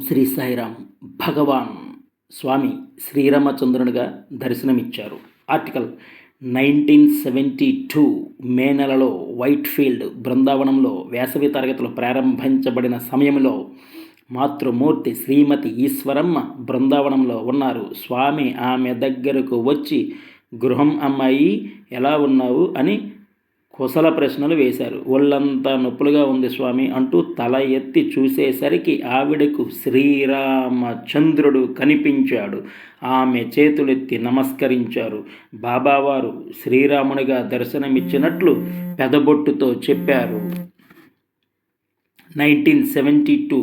శ్రీ సాయిరామ్. భగవాన్ స్వామి శ్రీరామచంద్రునిగా దర్శనమిచ్చారు. ఆర్టికల్ 1972 మే నెలలో వైట్ఫీల్డ్ బృందావనంలో వేసవి తరగతులు ప్రారంభించబడిన సమయంలో మాతృమూర్తి శ్రీమతి ఈశ్వరమ్మ బృందావనంలో ఉన్నారు. స్వామి ఆమె దగ్గరకు వచ్చి, గృహం అమ్మాయి ఎలా ఉన్నావు అని కుశల ప్రశ్నలు వేశారు. ఒళ్ళంతా నొప్పులుగా ఉంది స్వామి అంటూ తల ఎత్తి చూసేసరికి ఆవిడకు శ్రీరామచంద్రుడు కనిపించాడు. ఆమె చేతులెత్తి నమస్కరించారు. బాబావారు శ్రీరామునిగా దర్శనమిచ్చినట్లు పెదబొట్టుతో చెప్పారు. 1972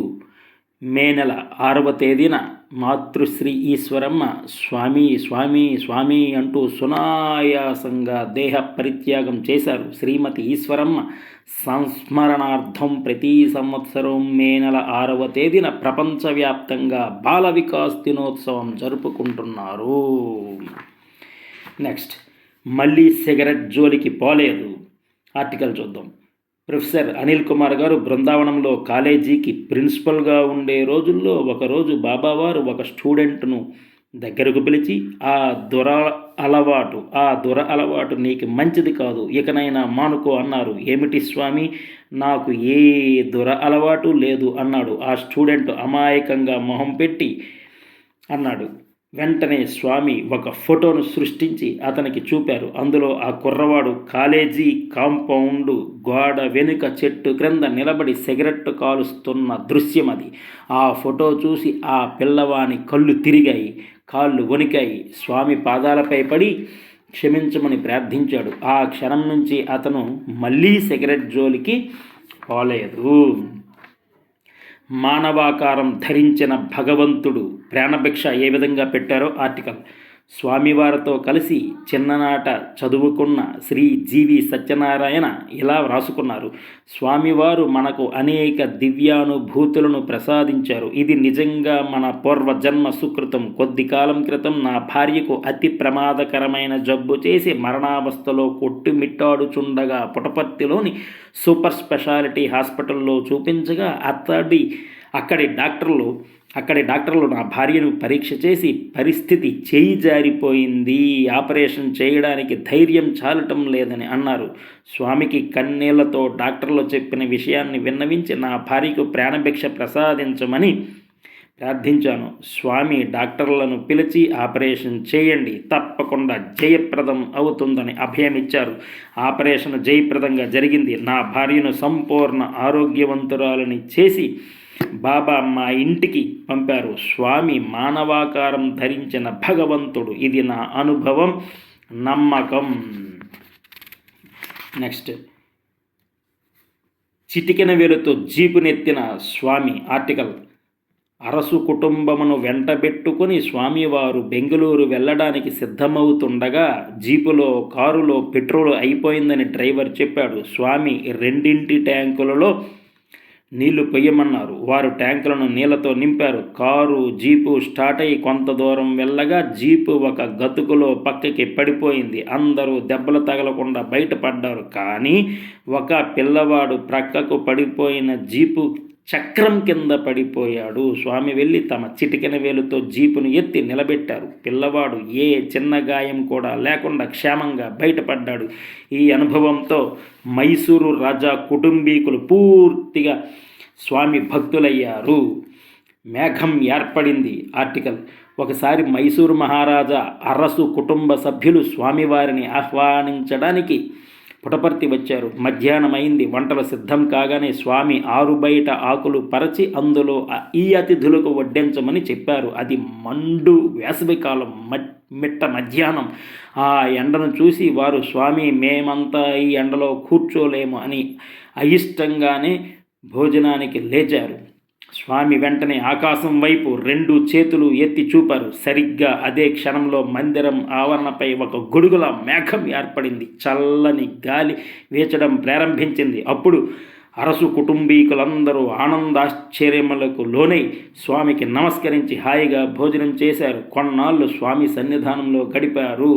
మే నెల 6వ తేదీన మాతృశ్రీ ఈశ్వరమ్మ స్వామి స్వామి స్వామి అంటూ సునాయాసంగా దేహ పరిత్యాగం చేశారు. శ్రీమతి ఈశ్వరమ్మ సంస్మరణార్థం ప్రతి సంవత్సరం మే నెల 6వ తేదీన ప్రపంచవ్యాప్తంగా బాల వికాస్ దినోత్సవం జరుపుకుంటున్నారు. నెక్స్ట్, మళ్ళీ సిగరెట్ జోలికి పోలేదు. ఆర్టికల్ చూద్దాం. ప్రొఫెసర్ అనిల్ కుమార్ గారు బృందావనంలో కాలేజీకి ప్రిన్సిపల్గా ఉండే రోజుల్లో ఒకరోజు బాబావారు ఒక స్టూడెంట్ను దగ్గరకు పిలిచి, ఆ దుర అలవాటు నీకు మంచిది కాదు, ఇకనైనా మానుకో అన్నారు. ఏమిటి స్వామి, నాకు ఏ దుర అలవాటు లేదు అన్నాడు. ఆ స్టూడెంట్ అమాయకంగా మొహం పెట్టి అన్నాడు. వెంటనే స్వామి ఒక ఫోటోను సృష్టించి అతనికి చూపారు. అందులో ఆ కుర్రవాడు కాలేజీ కాంపౌండ్ గోడ వెనుక చెట్టు క్రింద నిలబడి సిగరెట్టు కాలుస్తున్న దృశ్యం అది. ఆ ఫోటో చూసి ఆ పిల్లవాని కళ్ళు తిరిగాయి, కాళ్ళు వణికాయి. స్వామి పాదాలపై పడి క్షమించమని ప్రార్థించాడు. ఆ క్షణం నుంచి అతను మళ్ళీ సిగరెట్ జోలికి పోలేదు. మానవాకారం ధరించిన భగవంతుడు ప్రాణభిక్ష ఏ విధంగా పెట్టారో ఆర్టికల్. స్వామివారితో కలిసి చిన్ననాట చదువుకున్న శ్రీ జీవి సత్యనారాయణ ఇలా వ్రాసుకున్నారు. స్వామివారు మనకు అనేక దివ్యానుభూతులను ప్రసాదించారు. ఇది నిజంగా మన పూర్వజన్మ సుకృతం. కొద్ది కాలం క్రితం నా భార్యకు అతి ప్రమాదకరమైన జబ్బు చేసి మరణావస్థలో కొట్టుమిట్టాడుచుండగా పుటపర్తిలోని సూపర్ స్పెషాలిటీ హాస్పిటల్లో చూపించగా అక్కడి డాక్టర్లు నా భార్యను పరీక్ష చేసి పరిస్థితి చేయి జారిపోయింది, ఆపరేషన్ చేయడానికి ధైర్యం చాలటం లేదని అన్నారు. స్వామికి కన్నీళ్లతో డాక్టర్లు చెప్పిన విషయాన్ని విన్నవించి నా భార్యకు ప్రాణభిక్ష ప్రసాదించమని ప్రార్థించాను. స్వామి డాక్టర్లను పిలిచి ఆపరేషన్ చేయండి, తప్పకుండా జయప్రదం అవుతుందని అభయమిచ్చారు. ఆపరేషన్ జయప్రదంగా జరిగింది. నా భార్యను సంపూర్ణ ఆరోగ్యవంతురాలని చేసి బాబా మా ఇంటికి పంపారు. స్వామి మానవాకారం ధరించిన భగవంతుడు. ఇది నా అనుభవం, నమ్మకం. నెక్స్ట్, చిటికెన వేలుతో జీపునెత్తిన స్వామి. ఆర్టికల్. అరసు కుటుంబమును వెంటబెట్టుకుని స్వామివారు బెంగళూరు వెళ్ళడానికి సిద్ధమవుతుండగా కారులో పెట్రోల్ అయిపోయిందని డ్రైవర్ చెప్పాడు. స్వామి 2 ట్యాంకులలో నీళ్లు పొయ్యమన్నారు. వారు ట్యాంకులను నీళ్లతో నింపారు. జీపు స్టార్ట్ అయి కొంత దూరం వెళ్ళగా జీపు ఒక గతుకులో పక్కకి పడిపోయింది. అందరూ దెబ్బలు తగలకుండా బయటపడ్డారు. కానీ ఒక పిల్లవాడు ప్రక్కకు పడిపోయిన జీపు చక్రం కింద పడిపోయాడు. స్వామి వెళ్ళి తమ చిటికెన వేలుతో జీపును ఎత్తి నిలబెట్టారు. పిల్లవాడు ఏ చిన్న గాయం కూడా లేకుండా క్షేమంగా బయటపడ్డాడు. ఈ అనుభవంతో మైసూరు రాజా కుటుంబీకులు పూర్తిగా స్వామి భక్తులయ్యారు. మేఘం ఏర్పడింది. ఆర్టికల్. ఒకసారి మైసూరు మహారాజా అరసు కుటుంబ సభ్యులు స్వామివారిని ఆహ్వానించడానికి పుటపర్తి వచ్చారు. మధ్యాహ్నం అయింది. వంటలు సిద్ధం కాగానే స్వామి ఆరుబయట ఆకులు పరచి అందులో ఈ అతిథులకు వడ్డించమని చెప్పారు. అది మండు వేసవికాలం, మిట్ట మధ్యాహ్నం. ఆ ఎండను చూసి వారు, స్వామి మేమంతా ఈ ఎండలో కూర్చోలేము అని అయిష్టంగానే భోజనానికి లేచారు. స్వామి వెంటనే ఆకాశం వైపు 2 చేతులు ఎత్తి చూపారు. సరిగ్గా అదే క్షణంలో మందిరం ఆవరణపై ఒక గొడుగుల మేఘం ఏర్పడింది. చల్లని గాలి వీచడం ప్రారంభించింది. అప్పుడు అరసు కుటుంబీకులందరూ ఆనందాశ్చర్యములకు లోనై స్వామికి నమస్కరించి హాయిగా భోజనం చేశారు. కొన్నాళ్ళు స్వామి సన్నిధానంలో గడిపారు.